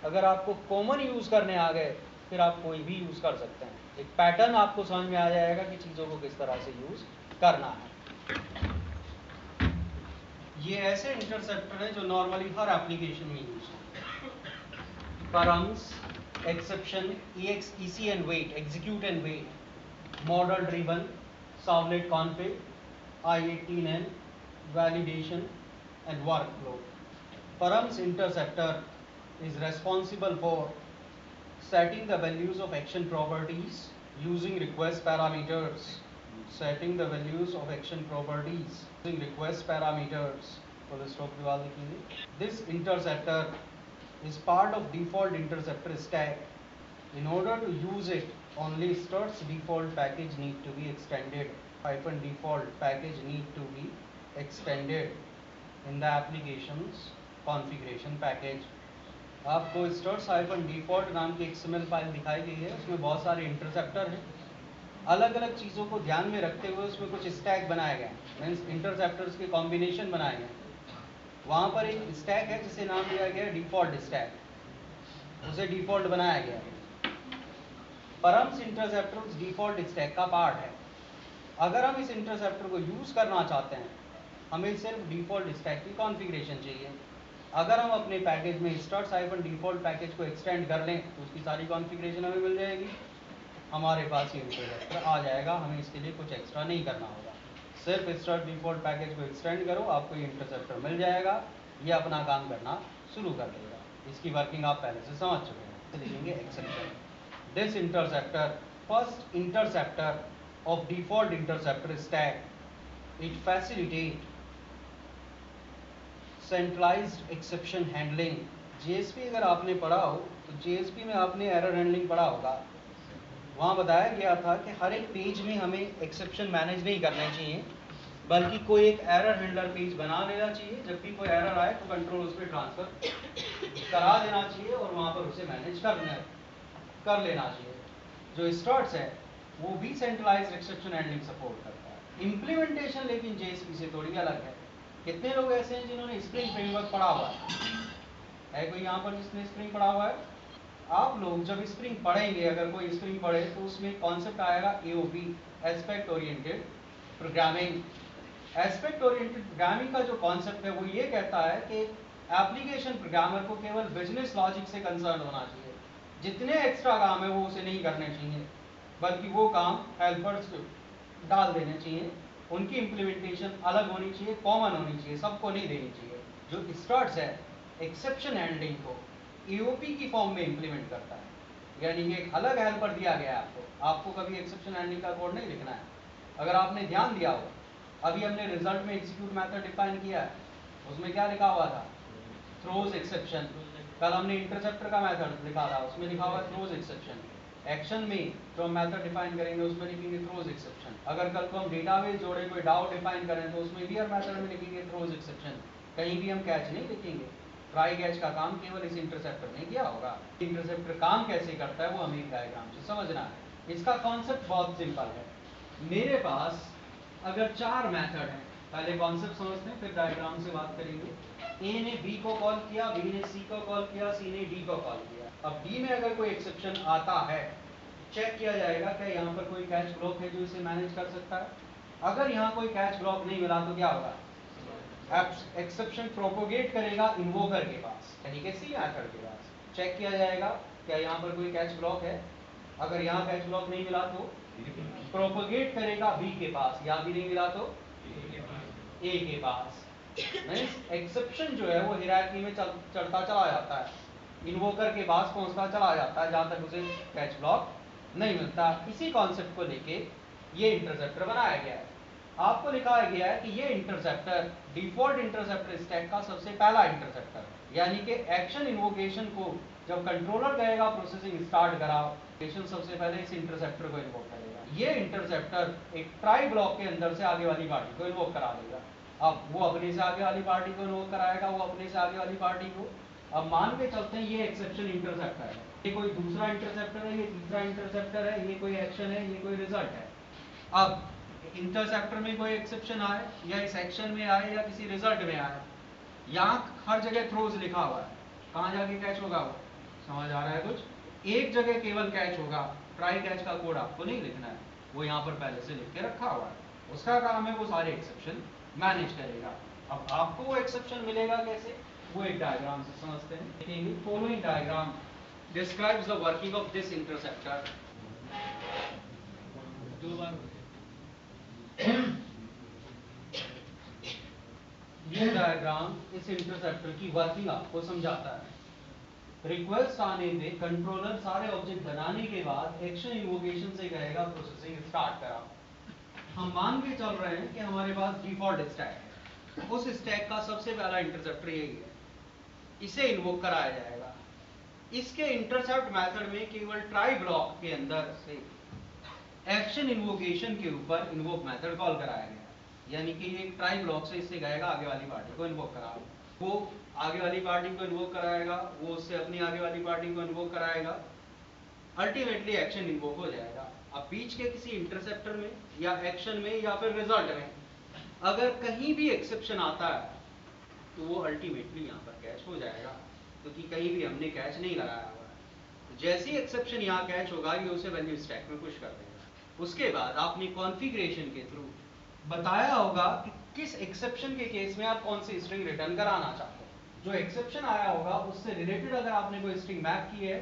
अगर आपको कॉमन यूज़ करने आ गए फिर आप कोई भी यूज़ कर सकते हैं। एक पैटर्न आपको समझ में आ जाएगा कि चीज़ों को किस तरह से यूज़ करना है। ये ऐसे इंटरसेप्टर हैं जो नॉर्मली हर एप्लीकेशन में यूज़ होते हैं। Params, exception, EC and wait, execute and wait, model driven, servlet config, I18N, validation and workflow. Params interceptor is responsible for setting the values of action properties using request parameters. Setting the values of action properties using request parameters. This interceptor is part of default interceptor stack. In order to use it, only struts default package need to be extended. -default package need to be extended in the application's configuration package. आपको struts-default नाम की XML file दिखाई गई है। उसमें बहुत सारे interceptor हैं। अलग अलग चीज़ों को ध्यान में रखते हुए उसमें कुछ स्टैक बनाए गए हैं, मीन्स इंटरसेप्टर्स के कॉम्बिनेशन बनाए गए हैं। वहाँ पर एक स्टैक है जिसे नाम दिया गया है डिफ़ॉल्ट स्टैक, उसे डिफ़ॉल्ट बनाया गया है। परम्स इंटरसेप्टर उस डिफ़ॉल्ट स्टैक का पार्ट है। अगर हम इस इंटरसेप्टर को यूज़ करना चाहते हैं, हमें सिर्फ डिफ़ॉल्ट स्टैक की कॉन्फ़िगरेशन चाहिए। अगर हम अपने पैकेज में struts-default पैकेज को एक्सटेंड कर लें तो उसकी सारी कॉन्फ़िगरेशन हमें मिल जाएगी। हमारे पास ये इंटरसेप्टर आ जाएगा, हमें इसके लिए कुछ एक्स्ट्रा नहीं करना होगा। सिर्फ struts-default पैकेज को एक्सटेंड करो, आपको ये इंटरसेप्टर मिल जाएगा, ये अपना काम करना शुरू कर देगा। इसकी वर्किंग आप पहले से समझ चुके हैं। तो लिखेंगे exception. This interceptor, first interceptor of default interceptor stack, it facilitate centralized exception handling. JSP अगर आपने पढ़ा हो तो JSP में आपने एरर हैंडलिंग पढ़ा होगा। वहाँ बताया गया था कि हर एक पेज में हमें एक्सेप्शन मैनेज नहीं करना चाहिए, बल्कि कोई एक एरर हैंडलर पेज बना लेना चाहिए। जब भी कोई एरर आए तो कंट्रोल उस पर ट्रांसफ़र करा देना चाहिए और वहाँ पर उसे मैनेज कर लेना चाहिए। जो स्ट्रट्स है वो भी सेंट्रलाइज्ड एक्सेप्शन हैंडलिंग सपोर्ट करता है। इम्प्लीमेंटेशन लेकिन JSP से थोड़ी अलग है। कितने लोग ऐसे हैं जिन्होंने स्प्रिंग फ्रेमवर्क पढ़ा हुआ है कोई यहाँ पर जिसने स्प्रिंग पढ़ा हुआ है? आप लोग जब स्प्रिंग पढ़ेंगे, अगर कोई स्प्रिंग पढ़े तो उसमें कॉन्सेप्ट आएगा AOP, aspect oriented programming. Aspect oriented programming का जो कॉन्सेप्ट है वो ये कहता है कि एप्लीकेशन प्रोग्रामर को केवल बिजनेस लॉजिक से कंसर्न होना चाहिए। जितने एक्स्ट्रा काम है वो उसे नहीं करने चाहिए, बल्कि वो काम हेल्पर्स डाल देने चाहिए। उनकी इम्प्लीमेंटेशन अलग होनी चाहिए, कॉमन होनी चाहिए, सबको नहीं देनी चाहिए। जो स्ट्रट्स है एक्सेप्शन हैंडलिंग को AOP की फॉर्म में इम्प्लीमेंट करता है, यानी कि एक अलग हेल्पर दिया गया है आपको कभी एक्सेप्शन हैंडलिंग का कोड नहीं लिखना है। अगर आपने ध्यान दिया हो, अभी हमने रिजल्ट में एग्जीक्यूट मेथड डिफाइन किया है, उसमें क्या लिखा हुआ था? Throws exception. कल हमने इंटरसेप्टर का मेथड लिखा था, उसमें लिखा हुआ थ्रोज एक्सेप्शन। एक्शन में जो हम मेथड डिफाइन करेंगे उसमें लिखेंगे थ्रोज एक्सेप्शन। अगर कल को हम डेटाबेस जोड़े कोई डाउ डिफाइन करें तो उसमें भी हर मेथड में लिखेंगे थ्रोज एक्सेप्शन। कहीं भी हम कैच नहीं लिखेंगे। ट्राई कैच का काम केवल इस इंटरसेप्टर ने किया होगा। इंटरसेप्टर काम कैसे करता है वो हमें एक डायग्राम से समझना है। इसका कॉन्सेप्ट बहुत सिंपल है। मेरे पास अगर 4 मेथड हैं, पहले कॉन्सेप्ट समझते हैं फिर डायग्राम से बात करेंगे। A ने B को कॉल किया, B ने C को कॉल किया, C ने D को कॉल किया। अब D में अगर कोई एक्सेप्शन आता है, चेक किया जाएगा क्या यहाँ पर कोई कैच ब्लॉक है जो इसे मैनेज कर सकता है। अगर यहाँ कोई कैच ब्लॉक नहीं मिला तो क्या होगा? एक्सेप्शन प्रोपोगेट करेगा इन्वोकर के पास, यानी कि C मेथड के पास। चेक किया जाएगा क्या यहाँ पर कोई कैच ब्लॉक है। अगर यहाँ कैच ब्लॉक नहीं मिला तो प्रोपोगेट करेगा B के पास, या भी नहीं मिला तो A के पास। एक्सेप्शन जो है वो हिरार्की में चढ़ता चला जाता है, इन्वोकर के पास पहुंचता चला जाता है जहां तक उसे कैच ब्लॉक नहीं मिलता। इसी कॉन्सेप्ट को लेके ये इंटरसेप्टर बनाया गया है। आपको लिखाया गया है कि ये इंटरसेप्टर डिफॉल्ट इंटरसेप्टर स्टैक का सबसे पहला इंटरसेप्टर है, यानी कि एक्शन इन्वोकेशन को जब कंट्रोलर कहेगा प्रोसेसिंग स्टार्ट कराओ, सबसे पहले इस इंटरसेप्टर को इन्वोक करेगा। ये इंटरसेप्टर एक ट्राई ब्लॉक के अंदर से आगे वाली पार्टी को इन्वोक करा देगा। अब वो अपने से आगे वाली पार्टी को इन्वोक कराएगा, वो अपने से आगे वाली पार्टी को अब मान के चलते हैं ये एक्सेप्शन इंटरसेप्टर है, ये कोई दूसरा इंटरसेप्टर है, ये तीसरा इंटरसेप्टर है, ये कोई एक्शन है, ये कोई रिजल्ट है। अब इंटरसेप्टर में कोई एक्सेप्शन आए या इस एक्शन में आए या किसी रिजल्ट में आए, यहाँ हर जगह थ्रोज लिखा हुआ है, कहाँ जाके कैच होगा वो, समझ आ रहा है कुछ? एक जगह केवल कैच होगा, ट्राई कैच का कोड आपको नहीं लिखना है, वो यहाँ पर पहले से लिख के रखा हुआ है, उसका काम है वो सारे एक्सेप्शन मैनेज करेगा। अब आपको वो एक्सेप्शन मिलेगा कैसे, वो एक डायग्राम से समझते हैं। देखेंगे following diagram describes the working of this interceptor. दो बार ये डायग्राम इस इंटरसेप्टर की वर्किंग आपको समझाता है। रिक्वेस्ट आने पे कंट्रोलर सारे ऑब्जेक्ट बनाने के बाद एक्शन इन्वोकेशन से कहेगा प्रोसेसिंग स्टार्ट करा। हम मान के चल रहे हैं कि हमारे पास डिफॉल्ट स्टैक है, उस स्टैक का सबसे पहला इंटरसेप्टर यही है, इसे इन्वोक कराया जाएगा। इसके इंटरसेप्ट मेथड में केवल ट्राई ब्लॉक के अंदर से एक्शन इन्वोकेशन के ऊपर इन्वोक मेथड कॉल कराया गया, यानी कि ये ट्राई ब्लॉक से इससे गएगा आगे वाली पार्टी को इन्वोक कराओ, वो आगे वाली पार्टी को इन्वोक कराएगा, वो उससे अपनी आगे वाली पार्टी को इन्वोक कराएगा, अल्टीमेटली एक्शन इन्वोक हो जाएगा। अब बीच के किसी इंटरसेप्टर में या एक्शन में या फिर रिजल्ट में अगर कहीं भी एक्सेप्शन आता है तो वो अल्टीमेटली यहाँ पर कैच हो जाएगा, क्योंकि कहीं भी हमने कैच नहीं लगाया हुआ है। तो जैसी एक्सेप्शन यहाँ कैच होगा ये उसे वैल्यू स्टैक में पुश कर देगा। उसके बाद आपने कॉन्फ़िगरेशन के थ्रू बताया होगा कि किस एक्सेप्शन के केस में आप कौन सी स्ट्रिंग रिटर्न कराना चाहते हैं। जो एक्सेप्शन आया होगा उससे रिलेटेड अगर आपने कोई स्ट्रिंग मैप की है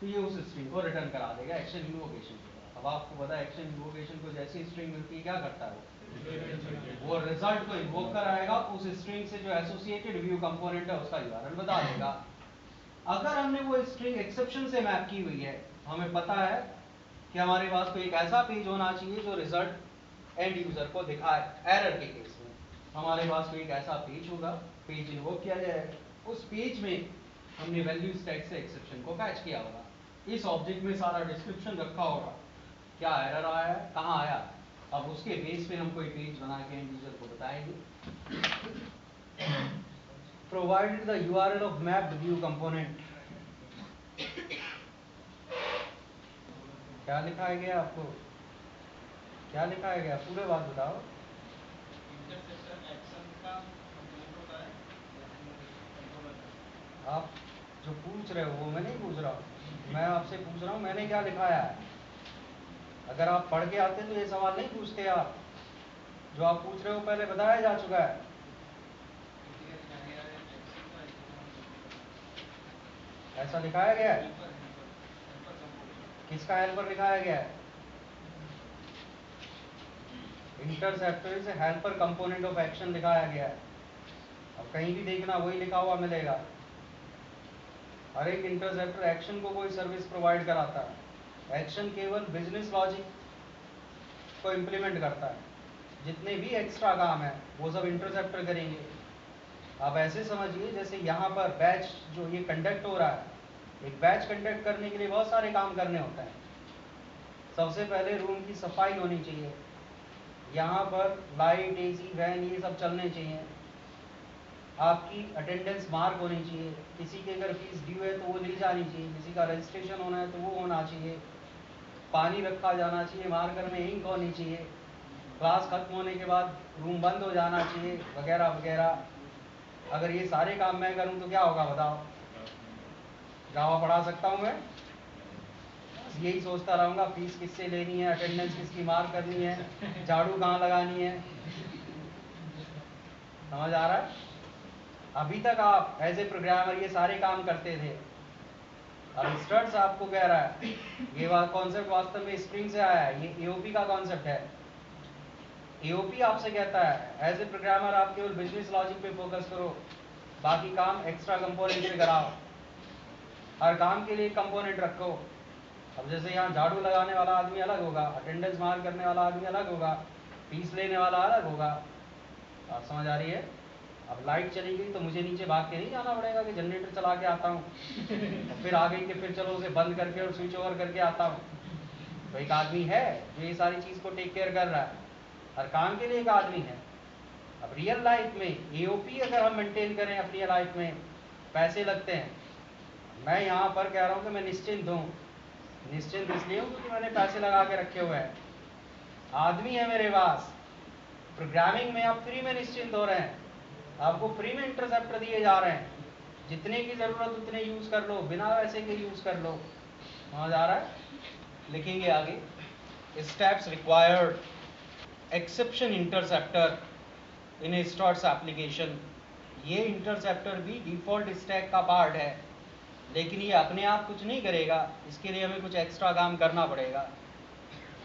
तो ये उस स्ट्रिंग को रिटर्न करा देगा एक्शन इन्वोकेशन के बाद। अब आपको पता है एक्शन इन्वोकेशन को जैसी स्ट्रिंग मिलती है क्या करता है वो रिजल्ट को इन्वोक कराएगा, उस स्ट्रिंग से जो एसोसिएटेड व्यू कंपोनेंट है उसका यूआरएल बता देगा। अगर हमने वो स्ट्रिंग एक्सेप्शन से मैप की हुई है, हमें पता है कि हमारे पास कोई एक ऐसा पेज होना चाहिए जो रिजल्ट एंड यूजर को दिखाए। एरर के केस में हमारे पास कोई एक ऐसा पेज होगा, पेज इन्वोक किया जाएगा, उस पेज में हमने वैल्यू स्टैक से एक्सेप्शन को कैच किया होगा, इस ऑब्जेक्ट में सारा डिस्क्रिप्शन रखा होगा, क्या एरर आया है, कहाँ आया। अब उसके बेस पे हम कोई पेज बना के एंड यूजर को बताएंगे। Provided the URL of mapped view component. क्या लिखा है गया आपको, क्या लिखा है गया, पूरे बात बताओ। आप जो पूछ रहे हो वो मैं नहीं पूछ रहा हूँ, मैं आपसे पूछ रहा हूँ मैंने क्या लिखाया है। अगर आप पढ़ के आते तो ये सवाल नहीं पूछते आप, जो आप पूछ रहे हो पहले बताया जा चुका है। ऐसा लिखाया गया है, किसका हेल्पर लिखाया गया है? Interceptor is helper component of action लिखाया गया है। अब कहीं भी देखना वही लिखा हुआ मिलेगा। हर एक इंटरसेप्टर एक्शन को कोई सर्विस प्रोवाइड कराता है, एक्शन केवल बिजनेस लॉजिक को इम्प्लीमेंट करता है, जितने भी एक्स्ट्रा काम है वो सब इंटरसेप्टर करेंगे। आप ऐसे समझिए जैसे यहाँ पर बैच जो ये कंडक्ट हो रहा है, एक बैच कंडक्ट करने के लिए बहुत सारे काम करने होते हैं। सबसे पहले रूम की सफाई होनी चाहिए, यहाँ पर लाइट एसी फैन ये सब चलने चाहिए, आपकी अटेंडेंस मार्क होनी चाहिए, किसी के अगर फीस ड्यू है तो वो ली जानी चाहिए, किसी का रजिस्ट्रेशन होना है तो वो होना चाहिए, पानी रखा जाना चाहिए, मार्कर में इंक होनी चाहिए, क्लास खत्म होने के बाद रूम बंद हो जाना चाहिए, वगैरह वगैरह। अगर ये सारे काम मैं करूं तो क्या होगा बताओ? जावा पढ़ा सकता हूं मैं? यही सोचता रहूंगा फीस किससे लेनी है, अटेंडेंस किसकी मार्क करनी है, झाड़ू कहाँ लगानी है। समझ आ रहा है? अभी तक आप एज ए प्रोग्रामर ये सारे काम करते थे। अब स्टड्स आपको कह रहा है, ये कॉन्सेप्ट वास्तव में स्प्रिंग से आया है, ये एओपी का कॉन्सेप्ट है। एओपी आपसे कहता है एज ए प्रोग्रामर आप केवल बिजनेस लॉजिक पे फोकस करो, बाकी काम एक्स्ट्रा कंपोनेंट से कराओ, हर काम के लिए कंपोनेंट रखो। अब जैसे यहाँ झाड़ू लगाने वाला आदमी अलग होगा, अटेंडेंस मार्क करने वाला आदमी अलग होगा, फीस लेने वाला अलग होगा। आप समझ आ रही है? अब लाइट चली गई तो मुझे नीचे भाग के नहीं जाना पड़ेगा कि जनरेटर चला के आता हूँ, फिर आ गई कि फिर चलो उसे बंद करके और स्विच ओवर करके आता हूँ। तो एक आदमी है जो ये सारी चीज़ को टेक केयर कर रहा है, हर काम के लिए एक आदमी है। अब रियल लाइफ में एओपी अगर हम मेंटेन करें अपनी लाइफ में पैसे लगते हैं। मैं यहाँ पर कह रहा हूँ कि मैं निश्चिंत हूँ। निश्चिंत इसलिए हूँ क्योंकि मैंने पैसे लगा के रखे हुए हैं, आदमी है मेरे पास। प्रोग्रामिंग में आप फ्री में निश्चिंत हो रहे हैं, आपको फ्री में इंटरसेप्टर दिए जा रहे हैं, जितने की जरूरत उतने यूज कर लो, बिना पैसे के यूज कर लो। समझ आ रहा है? लिखेंगे आगे, steps required exception interceptor in A stars application. ये इंटरसेप्टर भी डिफॉल्ट स्टैक का पार्ट है, लेकिन ये अपने आप कुछ नहीं करेगा, इसके लिए हमें कुछ एक्स्ट्रा काम करना पड़ेगा।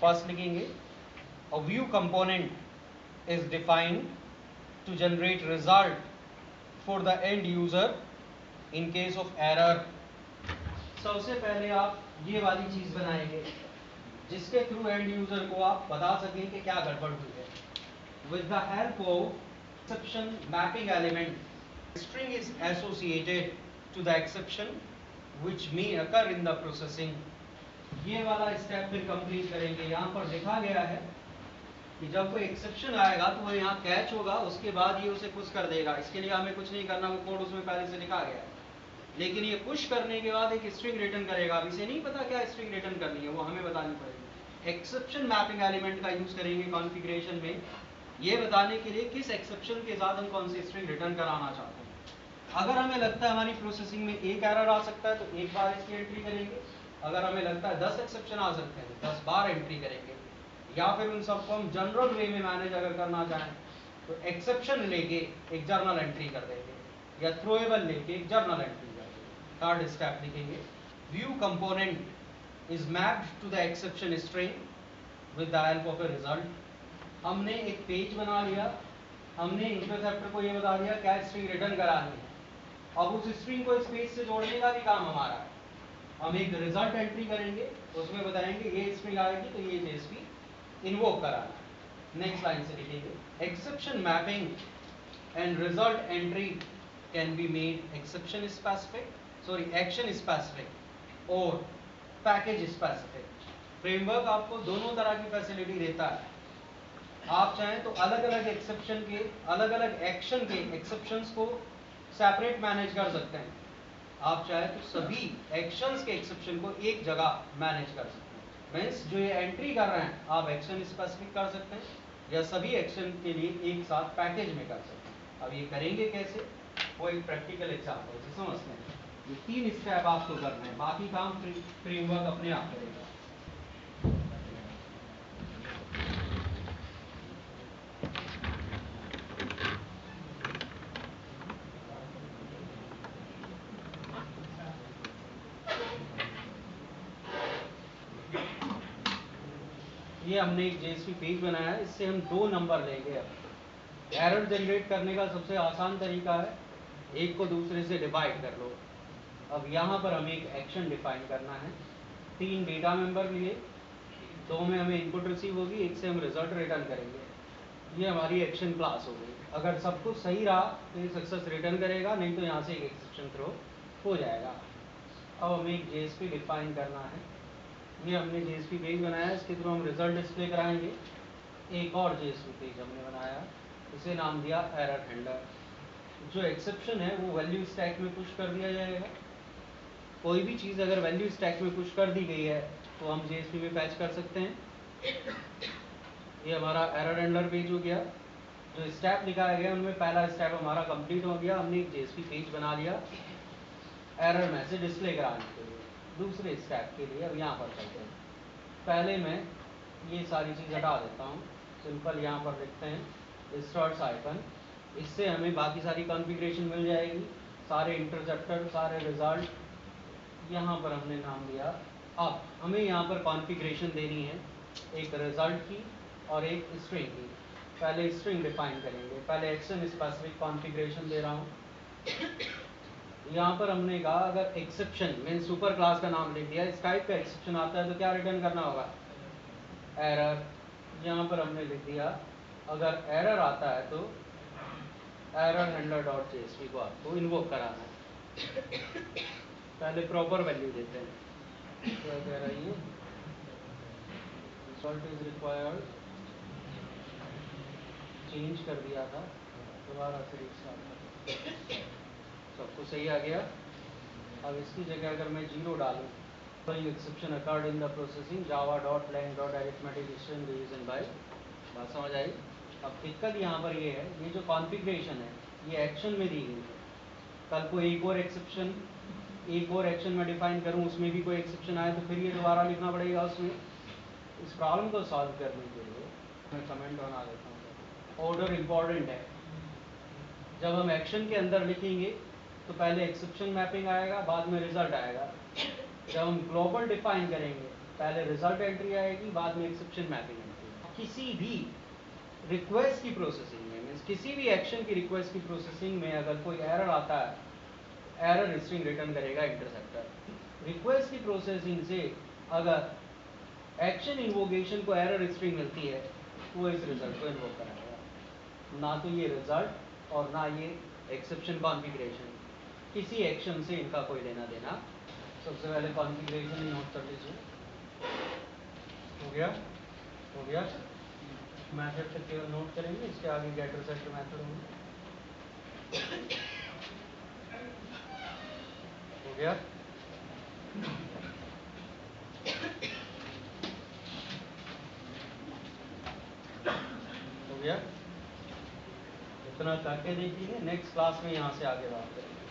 फर्स्ट लिखेंगे, a view component is defined to generate result for the end user in case of error. सबसे पहले आप ये वाली चीज बनाएंगे जिसके थ्रू एंड यूजर को आप बता सकें कि क्या गड़बड़ हुई है। With the help of exception mapping element, string is associated to the exception which may occur in the processing। ये वाला स्टेप फिर कंप्लीट करेंगे। यहाँ पर लिखा गया है कि जब कोई एक्सेप्शन आएगा तो वो यहाँ कैच होगा, उसके बाद ये उसे पुश कर देगा। इसके लिए हमें कुछ नहीं करना, वो कोड उसमें पहले से लिखा गया है। लेकिन ये पुश करने के बाद एक स्ट्रिंग रिटर्न करेगा। अब इसे नहीं पता क्या स्ट्रिंग रिटर्न करनी है, वो हमें बतानी पड़ेगी। एक्सेप्शन मैपिंग एलिमेंट का यूज करेंगे कॉन्फ़िगरेशन में, ये बताने के लिए किस एक्सेप्शन के साथ हम कौन सी स्ट्रिंग रिटर्न कराना चाहते हैं। अगर हमें लगता है हमारी प्रोसेसिंग में एक एरर आ सकता है तो एक बार इसकी एंट्री करेंगे। अगर हमें लगता है 10 एक्सेप्शन आ सकते हैं तो 10 बार एंट्री करेंगे। या फिर उन सबको हम जनरल वे में मैनेज अगर करना चाहें तो एक्सेप्शन लेके एक जर्नल एंट्री कर देंगे, या थ्रोएबल लेके एक जर्नल एंट्री कर देंगे। थर्ड स्टेप लिखेंगे, view component is mapped to the exception string with the help of a result. हमने एक पेज बना लिया, हमने इंटरसेप्टर को ये बता दिया क्या स्ट्रिंग रिटर्न करानी है। अब उस स्ट्रिंग को इस पेज से जोड़ने का भी काम हमारा है। हम एक रिजल्ट एंट्री करेंगे, उसमें बताएंगे ये स्ट्रिंग आएगी तो ये जेएसपी इन्वोक कराना। नेक्स्ट लाइन से लिखेंगे, exception mapping and result entry can be made exception specific, sorry action specific और पैकेज स्पेसिफिक। फ्रेमवर्क आपको दोनों तरह की फैसिलिटी देता है। आप चाहें तो अलग अलग एक्सेप्शन के, अलग अलग एक्शन के एक्सेप्शंस को सेपरेट मैनेज कर सकते हैं। आप चाहे तो सभी एक्शंस के एक्सेप्शन को एक जगह मैनेज कर सकते हैं। मीन्स जो ये एंट्री कर रहे हैं आप एक्शन स्पेसिफिक कर सकते हैं या सभी एक्शन के लिए एक साथ पैकेज में कर सकते हैं। अब ये करेंगे कैसे, वो एक प्रैक्टिकल एग्जाम्पल से समझते हैं। ये 3 स्टेप आपको करने हैं, बाकी काम फ्रेमवर्क अपने आप करेगा। ये हमने एक जेएसपी पेज बनाया है, इससे हम 2 नंबर लेंगे। अब एरर जनरेट करने का सबसे आसान तरीका है, एक को दूसरे से डिवाइड कर लो। अब यहाँ पर हमें एक एक्शन डिफाइन करना है। 3 डेटा मेंबर लिए, 2 में हमें इनपुट रिसीव होगी, एक से हम रिजल्ट रिटर्न करेंगे। ये हमारी एक्शन क्लास हो गई। अगर सब कुछ सही रहा तो ये सक्सेस रिटर्न करेगा, नहीं तो यहाँ से एक एक्सेप्शन थ्रो हो जाएगा। अब हमें एक जेएसपी डिफाइन करना है। ये हमने जेएसपी पेज बनाया, इसके थ्रू हम रिजल्ट डिस्प्ले कराएंगे। एक और जेएसपी पेज हमने बनाया, इसे नाम दिया एरर हैंडलर। जो एक्सेप्शन है वो वैल्यू स्टैक में पुश कर दिया जाएगा। कोई भी चीज़ अगर वैल्यू स्टैक में पुश कर दी गई है तो हम जेएसपी में पैच कर सकते हैं। ये हमारा एरर हैंडलर पेज हो गया। जो स्टेप लिखाया गया उनमें पहला स्टेप हमारा कंप्लीट हो गया, हमने एक जेएसपी पेज बना लिया एरर मैसेज डिस्प्ले कराने के लिए। दूसरे स्टेप के लिए अब यहाँ पर चलते हैं। पहले मैं ये सारी चीज़ हटा देता हूँ, सिंपल यहाँ पर लिखते हैं स्टार्ट आइकन। इससे हमें बाकी सारी कॉन्फ़िगरेशन मिल जाएगी, सारे इंटरसेप्टर, सारे रिजल्ट। यहाँ पर हमने नाम दिया। अब हमें यहाँ पर कॉन्फ़िगरेशन देनी है, एक रिजल्ट की और एक स्ट्रिंग की। पहले स्ट्रिंग डिफाइन करेंगे, पहले एक्शन स्पेसिफिक कॉन्फ़िगरेशन दे रहा हूँ। यहाँ पर हमने कहा अगर एक्सेप्शन मीन सुपर क्लास का नाम लिख दिया, इस टाइप का एक्सेप्शन आता है तो क्या रिटर्न करना होगा, एरर। यहाँ पर हमने लिख दिया अगर एरर आता है तो एरर हैंडलर डॉट जेएसपी को आपको इन्वोक कराना है। पहले प्रॉपर वैल्यू देते हैं, क्या कह रही है, रिजल्ट इज रिक्वायर्ड, चेंज कर दिया था, दोबारा से रिस्टार्ट कर। सबको सही आ गया। अब इसकी जगह अगर मैं 0 डालूँ, exception occurred in the processing Java dot lang dot arithmetic string reason by, बात समझ आई। अब दिक्कत यहाँ पर ये है, ये जो कॉन्फ़िगरेशन है ये एक्शन में दी गई है। कल को एक और एक्शन में डिफाइन करूँ, उसमें भी कोई एक्सेप्शन आए तो फिर ये दोबारा लिखना पड़ेगा उसमें। इस प्रॉब्लम को सॉल्व करने के लिए मैं कमेंट बना देता हूँ। ऑर्डर इम्पॉर्टेंट है। जब हम एक्शन के अंदर लिखेंगे तो पहले एक्सेप्शन मैपिंग आएगा, बाद में रिजल्ट आएगा। जब हम ग्लोबल डिफाइन करेंगे पहले रिजल्ट एंट्री आएगी, बाद में एक्सेप्शन मैपिंग एंट्री। किसी भी रिक्वेस्ट की प्रोसेसिंग में, मीन्स किसी भी एक्शन की रिक्वेस्ट की प्रोसेसिंग में अगर कोई एरर आता है, एरर स्ट्रिंग रिटर्न करेगा इंटरसेप्टर। रिक्वेस्ट की प्रोसेसिंग से अगर एक्शन इन्वोकेशन को एरर स्ट्रिंग मिलती है तो वो इस रिजल्ट को इन्वोक कराएगा। ना तो ये रिजल्ट और ना ये एक्सेप्शन कॉन्फ़िगरेशन, किसी एक्शन से इनका कोई लेना देना। सबसे पहले कॉन्फ़िगरेशन ही नोट कर लीजिए। हो गया मैथड तक केवल नोट करेंगे, इसके आगे गेटर सेटर मैथड होंगे। हो गया। इतना करके देखिए, नेक्स्ट क्लास में यहाँ से आगे बात करेंगे।